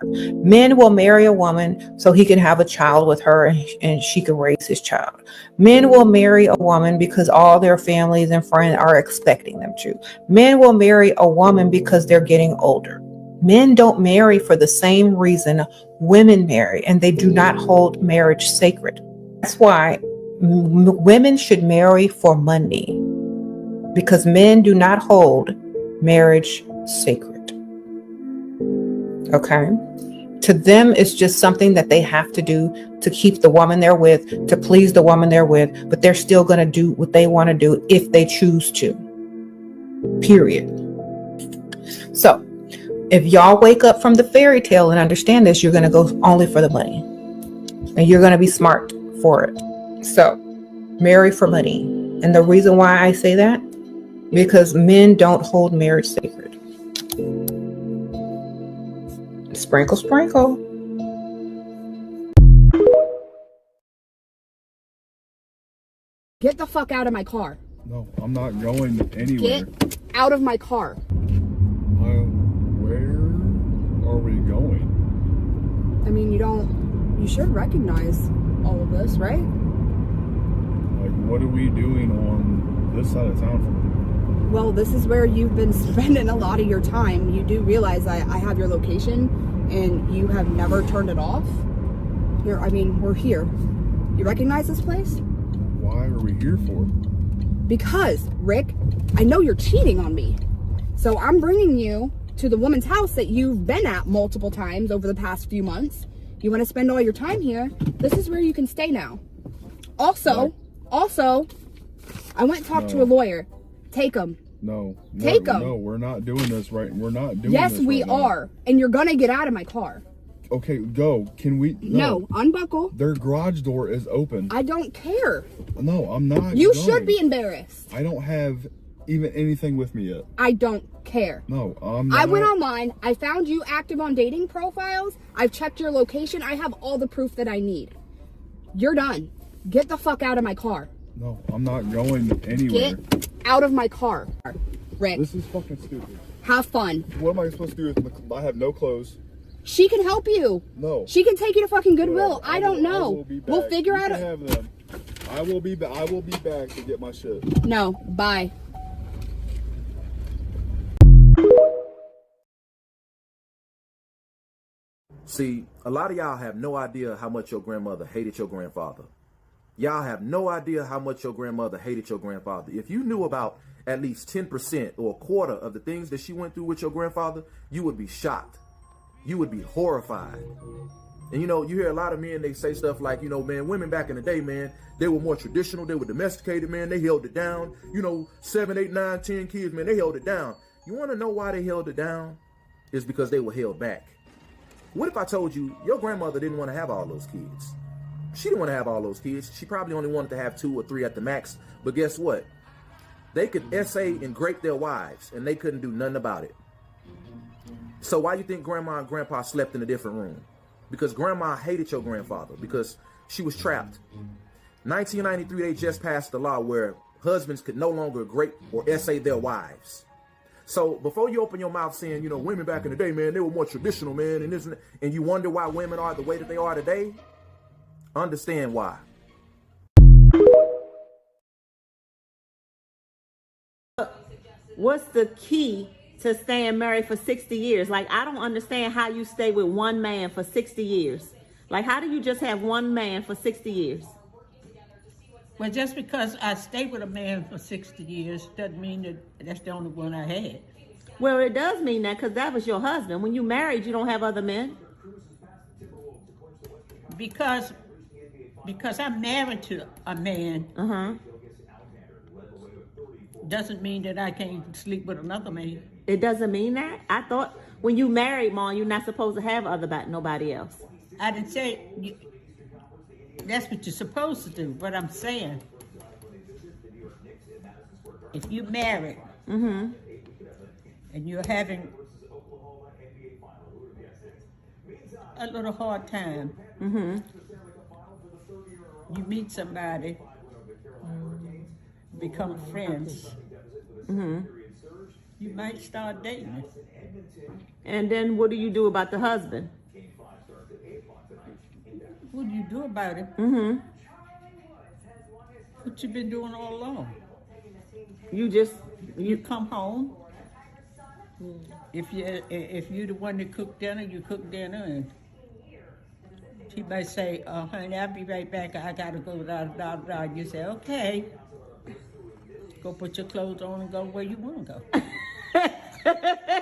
Men will marry a woman so he can have a child with her and she can raise his child. Men will marry a woman because all their families and friends are expecting them to. Men will marry a woman because they're getting older. Men don't marry for the same reason women marry, and they do not hold marriage sacred. That's why women should marry for money, because men do not hold marriage sacred. Okay? To them, it's just something that they have to do to keep the woman they're with, to please the woman they're with, but they're still going to do what they want to do if they choose to. Period. So, if y'all wake up from the fairy tale and understand this, you're going to go only for the money. And you're going to be smart for it. So, marry for money. And the reason why I say that, because men don't hold marriage sacred. Sprinkle, sprinkle. Get the fuck out of my car. No, I'm not going anywhere. Get out of my car. Where are we going? I mean, you should recognize all of this, right? Like, what are we doing on this side of town for? Well, this is where you've been spending a lot of your time. You do realize I have your location and you have never turned it off. Here, I mean, we're here. You recognize this place? Why are we here for? Because, Rick, I know you're cheating on me. So I'm bringing you to the woman's house that you've been at multiple times over the past few months. You want to spend all your time here? This is where you can stay now. Also, I went and talked to a lawyer. Take him. No. Take him. No, we're not doing this right. We're not doing yes, this we right now. are. And you're going to get out of my car. Okay, go. Can we? No, unbuckle. Their garage door is open. I don't care. No, I'm not. You going. should be embarrassed. I don't have even anything with me yet. I don't care. No, I'm not. I went online. I found you active on dating profiles. I've checked your location. I have all the proof that I need. You're done. Get the fuck out of my car. No, I'm not going anywhere. Get out of my car. Rick. This is fucking stupid. Have fun. What am I supposed to do with I have no clothes? She can help you. No. She can take you to fucking Goodwill. No, I don't know. I will be back. We'll figure you out can have them. I will be back to get my shit. No, bye. See, a lot of y'all have no idea how much your grandmother hated your grandfather. Y'all have no idea how much your grandmother hated your grandfather. If you knew about at least 10% or a quarter of the things that she went through with your grandfather, you would be shocked. You would be horrified. And you know, you hear a lot of men, they say stuff like, you know, man, women back in the day, man, they were more traditional. They were domesticated, man. They held it down. You know, 7, 8, 9, 10 kids, man, they held it down. You want to know why they held it down? It's because they were held back. What if I told you your grandmother didn't want to have all those kids? She didn't want to have all those kids. She probably only wanted to have 2 or 3 at the max. But guess what? They could essay and grape their wives, and they couldn't do nothing about it. So why you think grandma and grandpa slept in a different room? Because grandma hated your grandfather because she was trapped. 1993, they just passed the law where husbands could no longer grape or essay their wives. So before you open your mouth saying, you know, women back in the day, man, they were more traditional, man, and you wonder why women are the way that they are today, understand why. What's the key to staying married for 60 years? Like, I don't understand how you stay with one man for 60 years. Like, how do you just have one man for 60 years? Well, just because I stayed with a man for 60 years doesn't mean that that's the only one I had. Well, it does mean that because that was your husband. When you married, you don't have other men. Because I'm married to a man, doesn't mean that I can't sleep with another man. It doesn't mean that? I thought when you married, Mom, you're not supposed to have nobody else. I didn't say that's what you're supposed to do. What I'm saying, if you're married and you're having a little hard time, you meet somebody, become friends, you might start dating. And then what do you do about the husband? What do you do about it? Mm-hmm. What you been doing all along? You Come home. If you the one that cook dinner, you cook dinner, and she might say, honey, I'll be right back. I gotta go, You say, okay. Go put your clothes on and go where you want to go.